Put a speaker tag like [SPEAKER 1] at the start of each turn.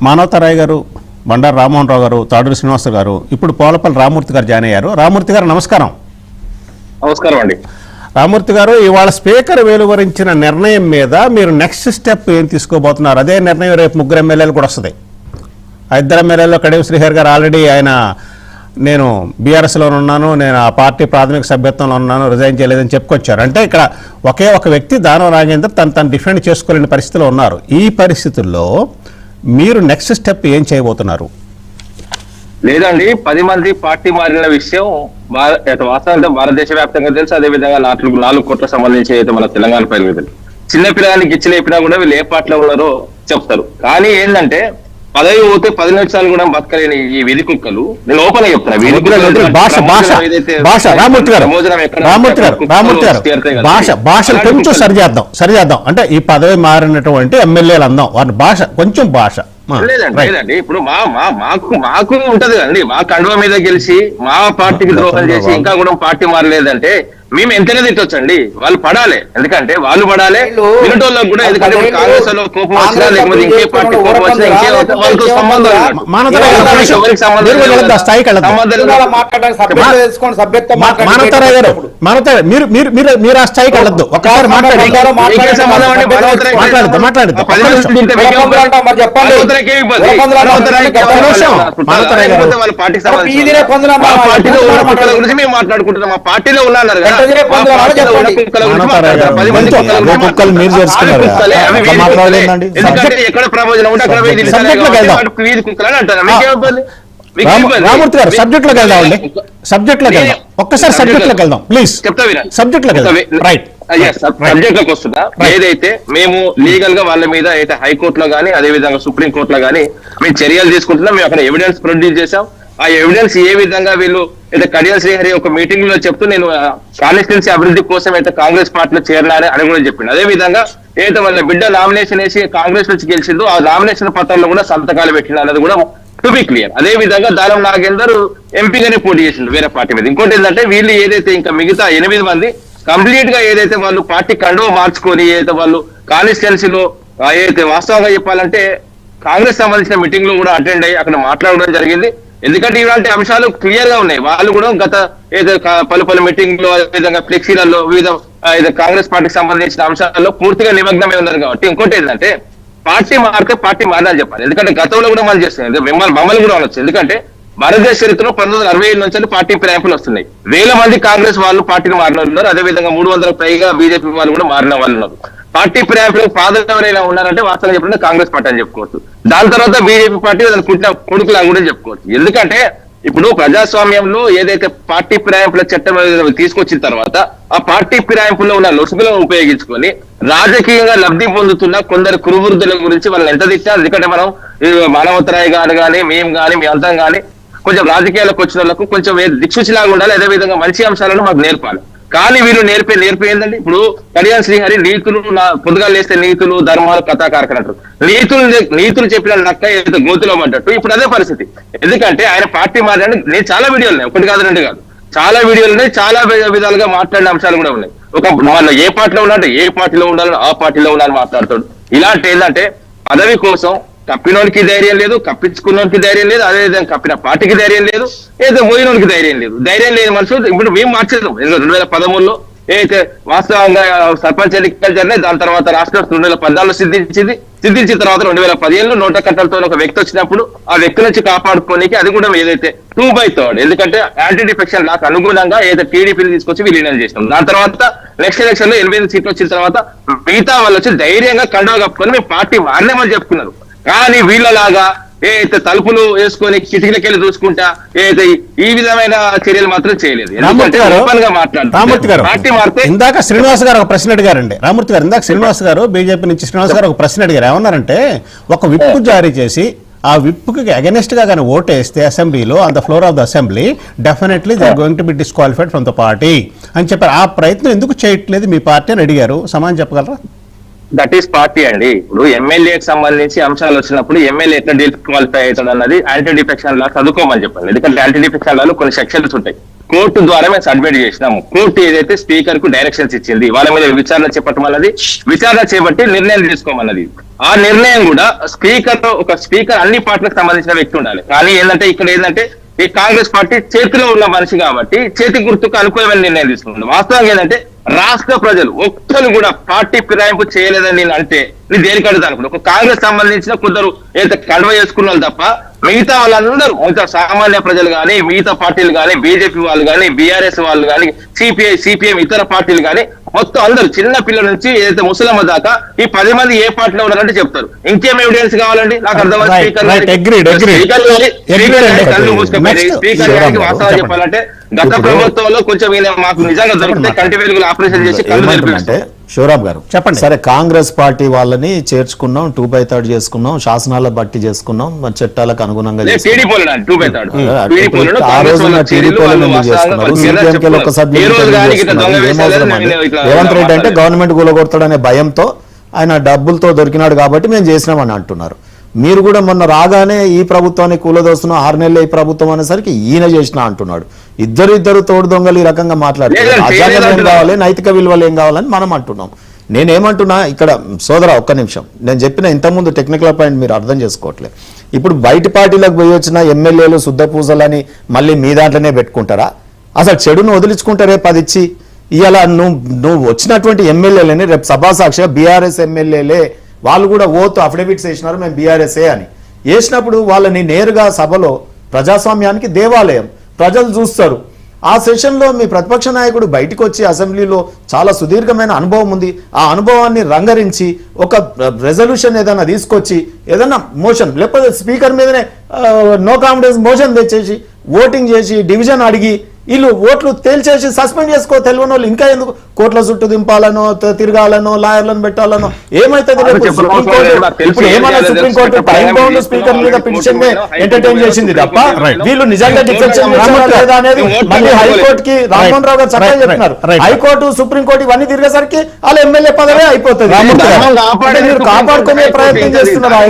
[SPEAKER 1] మానవతరాయ్ గారు, బండారు రామ్మోహన్ రావు గారు, తాడూరి శ్రీనివాస గారు, ఇప్పుడు పోలపల్లి రామూర్తి గారు జాయిన్ అయ్యారు. రామూర్తి గారు నమస్కారం.
[SPEAKER 2] నమస్కారం అండి.
[SPEAKER 1] రామూర్తి గారు, ఇవాళ స్పీకర్ వెలువరించిన నిర్ణయం మీద మీరు నెక్స్ట్ స్టెప్ ఏం తీసుకోబోతున్నారు? అదే నిర్ణయం రేపు ముగ్గురు ఎమ్మెల్యేలు కూడా వస్తుంది. ఆ ఇద్దరు ఎమ్మెల్యేలో కడియం శ్రీహరి గారు ఆల్రెడీ నేను బీఆర్ఎస్లో ఉన్నాను, నేను ఆ పార్టీ ప్రాథమిక సభ్యత్వంలో ఉన్నాను, రిజైన్ చేయలేదని చెప్పుకొచ్చారు. అంటే ఇక్కడ ఒకే ఒక వ్యక్తి దానం రాజేందర్ తను డిఫెండ్ చేసుకోలేని పరిస్థితిలో ఉన్నారు. ఈ పరిస్థితుల్లో మీరు నెక్స్ట్ స్టెప్ ఏం చేయబోతున్నారు?
[SPEAKER 2] లేదండి, 10 మంది పార్టీ మారిన విషయం వాస్తవంగా భారతదేశ వ్యాప్తంగా తెలుసు. అదే విధంగా 4 కోట్ల సంబంధించి అయితే మన తెలంగాణ పైన తెలుసు. చిన్న పిల్లగానికి ఇచ్చి లేపినా కూడా వీళ్ళు ఏ పార్టీలో ఉన్నారో చెప్తారు. కానీ ఏంటంటే పదవి పోతే 10 నిమిషాలు కూడా బతకలేని ఈ విధి కుక్కలు, నేను ఓపెన్ గా చెప్తున్నా,
[SPEAKER 1] భాషలు కొంచెం సరిచేద్దాం. అంటే ఈ పదవి మారినటువంటి ఎమ్మెల్యేలు అందాం వారి భాష కొంచెం భాష
[SPEAKER 2] లేదండి. ఇప్పుడు మాకు ఉంటది కదండి, మా కండువ మీద గెలిచి మా పార్టీకి ద్రోహం చేసి ఇంకా కూడా పార్టీ మారలేదంటే మేము ఎంతనే తిట్టొచ్చండి. వాళ్ళు పడాలి, ఎందుకంటే వాళ్ళు పడాలి వినటోళ్ళకి కూడా. ఎందుకంటే కాంగ్రెస్ లో కోపం వచ్చినా లేకపోతే ఇంకే పార్టీ కోపం వచ్చినా వాళ్ళతో సంబంధం
[SPEAKER 1] మీరు ఆ స్థాయికి వెళ్ళద్దు. ఒకసారి
[SPEAKER 2] గురించి మేము మాట్లాడుకుంటున్నాం. మా పార్టీలో ఉన్నారు కదా, ఎక్కడ ప్రమోజనం ఉంటే అక్కడ వీధి కుక్కలు అని అంటారు.
[SPEAKER 1] రామూర్తి గారు సబ్జెక్ట్ లోకి వెళ్దాం. ఒక్కసారి సబ్జెక్ట్ లోకి వెళ్దాం ప్లీజ్.
[SPEAKER 2] చెప్తా
[SPEAKER 1] సబ్జెక్ట్ లోకి రైట్
[SPEAKER 2] సబ్జెక్ట్ లోకి వస్తుందా? ఏదైతే మేము లీగల్ గా వాళ్ళ మీద అయితే హైకోర్టులో గానీ అదే విధంగా సుప్రీం కోర్టులో గానీ మేము చర్యలు తీసుకుంటున్నాం. మేము అక్కడ ఎవిడెన్స్ ప్రొడ్యూస్ చేసాం. ఆ ఎవిడెన్స్ ఏ విధంగా వీళ్ళు అయితే కడియం శ్రీహరి ఒక మీటింగ్ లో చెప్తూ నేను కాన్స్టిట్యున్సీ అభివృద్ధి కోసం అయితే కాంగ్రెస్ పార్టీలో చేరాలని అని కూడా చెప్పింది. అదే విధంగా ఏదైతే వాళ్ళ బిడ్డ నామినేషన్ వేసి కాంగ్రెస్ నుంచి గెలిచిందో ఆ నామినేషన్ పత్రంలో కూడా సంతకాలు పెట్టింది అన్నది కూడా టు బి క్లియర్. అదే విధంగా దానం నాగేందర్ ఎంపీగానే పోటీ చేసిండు వేరే పార్టీ మీద. ఇంకోటి ఏంటంటే వీళ్ళు ఏదైతే ఇంకా మిగతా 8 మంది కంప్లీట్ గా ఏదైతే వాళ్ళు పార్టీ కండువ మార్చుకొని ఏదైతే వాళ్ళు కాన్స్టిట్యున్సీలో ఏదైతే వాస్తవంగా చెప్పాలంటే కాంగ్రెస్ సంబంధించిన మీటింగ్ లో కూడా అటెండ్ అయ్యి అక్కడ మాట్లాడడం జరిగింది. ఎందుకంటే ఇలాంటి అంశాలు క్లియర్ గా ఉన్నాయి. వాళ్ళు కూడా గత ఏదో పలు మీటింగ్ లో విధంగా ఫ్లెక్సీలలో వివిధ కాంగ్రెస్ పార్టీకి సంబంధించిన అంశాల్లో పూర్తిగా నిమగ్నమై ఉన్నారు. కాబట్టి ఇంకోటి ఏంటంటే పార్టీ మారితే పార్టీ మారాలని చెప్పాలి. ఎందుకంటే గతంలో కూడా మనం చేస్తున్నాం, మమ్మల్ని కూడా అనొచ్చు. ఎందుకంటే భారతదేశ చరిత్రలో 1967 నుంచి పార్టీ ఫిరాయింపులు వస్తున్నాయి. 1000 మంది కాంగ్రెస్ వాళ్ళు పార్టీని మారిన ఉన్నారు. అదేవిధంగా 300 పైగా బీజేపీ వాళ్ళు కూడా మారిన వాళ్ళు ఉన్నారు. పార్టీ ఫిరాయింపులు ఫాదర్ ఎవరైనా ఉన్నారంటే వాస్తవంగా చెప్పిన కాంగ్రెస్ పార్టీ అని చెప్పుకోవచ్చు. దాని తర్వాత బీజేపీ పార్టీ దాని పుట్టిన కొడుకులా కూడా చెప్పుకోవచ్చు. ఎందుకంటే ఇప్పుడు ప్రజాస్వామ్యంలో ఏదైతే పార్టీ ఫిరాయింపుల చట్టం తీసుకొచ్చిన తర్వాత ఆ పార్టీ ఫిరాయింపుల్లో ఉన్న లొసుగులను ఉపయోగించుకొని రాజకీయంగా లబ్ధి పొందుతున్న కొందరు కురువృద్ధుల గురించి వాళ్ళని ఎంత తిట్టా. ఎందుకంటే మనం మానవతరాయ్ గారు కానీ మేము కానీ మీ అంతం కానీ కొంచెం రాజకీయాలకు వచ్చిన వాళ్ళకు కొంచెం దిక్సూచిలాగా ఉండాలి. అదేవిధంగా మంచి అంశాలను మాకు నేర్పాలి. కానీ వీళ్ళు నేర్పే ఏంటంటే ఇప్పుడు కడియం శ్రీహరి నీతులు పొద్దుగా లేస్తే నీతులు ధర్మాలు కథాకారకం అంటారు. నీతులు చెప్పిన నక్క ఏదైతే గోతులో పడ్డట్టు ఇప్పుడు అదే పరిస్థితి. ఎందుకంటే ఆయన పార్టీ మాట్లాడి నేను చాలా వీడియోలు ఉన్నాయి, ఒకటి కాదు రెండు కాదు, చాలా వీడియోలు ఉన్నాయి, చాలా విధాలుగా మాట్లాడిన అంశాలు కూడా ఉన్నాయి. మన ఏ పార్టీలో ఉండాలంటే ఏ పార్టీలో ఉండాలని ఆ పార్టీలో ఉండాలని మాట్లాడతాడు. ఇలాంటి ఏంటంటే పదవి కోసం కప్పినోనికి ధైర్యం లేదు, కప్పించుకున్నోనికి ధైర్యం లేదు, అదేవిధంగా కప్పిన పార్టీకి ధైర్యం లేదు, ఏదో పోయినోనికి ధైర్యం లేదు. ధైర్యం లేని మనుషులు ఇప్పుడు మేము మార్చేద్దాం. 2013లో ఏదైతే వాస్తవంగా సర్పంచ్ ఎన్నికలు జరిగినాయి, దాని తర్వాత రాష్ట్రం 2014లో సిద్ధించిన తర్వాత 2015లో నోట కట్టలతో ఒక వ్యక్తి వచ్చినప్పుడు ఆ వ్యక్తి నుంచి కాపాడుకోనికి అది కూడా ఏదైతే 2/3 ఎందుకంటే యాంటీ డిఫెక్షన్ లాకు అనుగుణంగా ఏదైతే టీడీపీని తీసుకొచ్చి విలీనం చేసినాం. దాని తర్వాత నెక్స్ట్ ఎలక్షన్ లో 8 సీట్లు వచ్చిన తర్వాత మిగతా వాళ్ళు వచ్చి ధైర్యంగా కండువ కప్పుకొని మేము పార్టీ మారినామని చెప్పుకున్నారు. కానీ వీళ్ళలాగా ఏదైతే తలుపులు వేసుకొని కిటికీలకి వెళ్ళి చూసుకుంటా ఏదైతే ఈ విధమైన చర్యలు మాత్రం చేయలేదు.
[SPEAKER 1] ఇందాక శ్రీనివాస్ గారు ఒక ప్రశ్న అడిగారండి. రామూర్తి గారు ఇందాక శ్రీనివాస్ గారు బీజేపీ నుంచి శ్రీనివాస్ గారు ఒక ప్రశ్న అడిగారు. ఏమన్నారంటే ఒక విప్ జారీ చేసి ఆ విప్కి అగెనిస్ట్ గా కానీ ఓటు వేస్తే అసెంబ్లీలో on the floor of the assembly definitely they are going to be disqualified from the party అని చెప్పారు. ఆ ప్రయత్నం ఎందుకు చేయట్లేదు మీ పార్టీ అని అడిగారు. సమాధానం చెప్పగలరా?
[SPEAKER 2] దట్ ఈస్ పార్టీ అండి. ఇప్పుడు ఎమ్మెల్యేకి సంబంధించి అంశాలు వచ్చినప్పుడు ఎమ్మెల్యే ఎట్లా డిస్క్వాలిఫై అవుతాడు అన్నది యాంటీ డిఫెక్షన్ లా చదువుకోమని చెప్పండి. ఎందుకంటే యాంటీ డిఫెక్షన్ లాలో కొన్ని సెక్షన్స్ ఉంటాయి. కోర్టు ద్వారా మేము సబ్మిట్ చేసినాము. కోర్టు ఏదైతే స్పీకర్ కు డైరెక్షన్స్ ఇచ్చింది, వాళ్ళ మీద విచారణ చేపట్టమన్నది, విచారణ చేపట్టి నిర్ణయం తీసుకోమన్నది. ఆ నిర్ణయం కూడా ఒక స్పీకర్ అన్ని పార్టీలకు సంబంధించిన వ్యక్తి ఉండాలి. కానీ ఏంటంటే ఇక్కడ ఏంటంటే ఈ కాంగ్రెస్ పార్టీ చేతిలో ఉన్న మనిషి కాబట్టి చేతి గుర్తుకు అనుకూలమైన నిర్ణయం తీసుకున్నాడు. వాస్తవంగా ఏంటంటే రాష్ట్ర ప్రజలు ఒక్కరు కూడా పార్టీ ఫిరాయింపు చేయలేదని నేను అంటే నేను దేనికి అడుగుతాను అనుకుంటా. ఒక కాంగ్రెస్ సంబంధించిన కొందరు ఏదైతే కడవ చేసుకున్న వాళ్ళు తప్ప మిగతా వాళ్ళందరూ, మిగతా సామాన్య ప్రజలు కానీ, మిగతా పార్టీలు కానీ, బీజేపీ వాళ్ళు కానీ, బీఆర్ఎస్ వాళ్ళు కానీ, సిపిఐ ఇతర పార్టీలు కానీ, మొత్తం అందరూ చిన్న పిల్లల నుంచి ఏదైతే ముసలమ్మ దాకా ఈ 10 మంది ఏ పార్టీలో ఉన్నారంటే చెప్తారు. ఇంకేం ఎవిడెన్స్ కావాలండి? నాకు అర్థమైంది. స్పీకర్ గారికి వాస్తవాలు చెప్పాలంటే గత ప్రభుత్వంలో కొంచెం మాకు నిజంగా దొరికితే కంటి వెలుగులు ఆపరేషన్ చేసి కళ్ళు
[SPEAKER 3] అంటే శివరాబ్ గారు
[SPEAKER 1] చెప్పండి.
[SPEAKER 3] సరే, కాంగ్రెస్ పార్టీ వాళ్ళని చేర్చుకున్నాం, 2/3 చేసుకున్నాం, శాసనాల బట్టి చేసుకున్నాం, మన చట్టాలకు అనుగుణంగా రేవంత్ రెడ్డి అంటే గవర్నమెంట్ కూలగొడతాడనే భయంతో ఆయన డబ్బులతో దొరికినాడు కాబట్టి మేము చేసినామని అంటున్నారు. మీరు కూడా మొన్న రాగానే ఈ ప్రభుత్వాన్ని కూలదోస్తున్నాం, 6 నెలలు ఈ ప్రభుత్వం అనేసరికి ఈయన చేసిన అంటున్నాడు. ఇద్దరు తోడు దొంగలు ఈ రకంగా మాట్లాడుతున్నారు. రాజ్యాంగం ఏం కావాలి, నైతిక విలువలు ఏం కావాలని మనం అంటున్నాం. నేనేమంటున్నా ఇక్కడ సోదరా, ఒక్క నిమిషం, నేను చెప్పిన ఇంతకుముందు టెక్నికల్ పాయింట్ మీరు అర్థం చేసుకోవట్లేదు. ఇప్పుడు బయట పార్టీలకు పోయి వచ్చిన ఎమ్మెల్యేలు శుద్ధ పూజలని మళ్ళీ మీ దాంట్లోనే పెట్టుకుంటారా? అసలు చెడును వదిలించుకుంటారే 10 ఇచ్చి. ఇవాళ నువ్వు వచ్చినటువంటి ఎమ్మెల్యేలని రేపు సభాసాక్షిగా బీఆర్ఎస్ ఎమ్మెల్యేలే వాళ్ళు కూడా ఓతు అఫిడవిట్స్ వేసినారు మేము బీఆర్ఎస్ఏ అని. వేసినప్పుడు వాళ్ళని నేరుగా సభలో, ప్రజాస్వామ్యానికి దేవాలయం, ప్రజలు చూస్తారు. ఆ సెషన్లో మీ ప్రతిపక్ష నాయకుడు బయటకు వచ్చి అసెంబ్లీలో చాలా సుదీర్ఘమైన అనుభవం ఉంది, ఆ అనుభవాన్ని రంగరించి ఒక రెజల్యూషన్ ఏదైనా తీసుకొచ్చి ఏదైనా మోషన్, లేకపోతే స్పీకర్ మీదనే నో కాన్ఫిడెన్స్ మోషన్ తెచ్చేసి ఓటింగ్ చేసి డివిజన్ అడిగి వీళ్ళు ఓట్లు తేల్చేసి సస్పెండ్ చేసుకో. తెలియని వాళ్ళు ఇంకా ఎందుకు కోట్ల చుట్టూ దింపాలనో, తిరగాలనో, లాయర్లను పెట్టాలనో ఏమైతుంది? ఇప్పుడు ఏమన్నా సుప్రీంకోర్టు టైం బౌండ్ స్పీకర్ మీద పిటిషన్ ఎంటర్టైన్ చేసింది తప్ప వీళ్ళు నిజంగా డిఫెక్షన్ లేదా అనేది మళ్ళీ హైకోర్టుకి రామ్మోహన్ రావు గారు చక్కగా చెప్తున్నారు. హైకోర్టు, సుప్రీంకోర్టు ఇవన్నీ తిరిగేసరికి వాళ్ళ ఎమ్మెల్యే పదవే అయిపోతుంది. మీరు కాపాడుకునే ప్రయత్నం చేస్తున్నారు.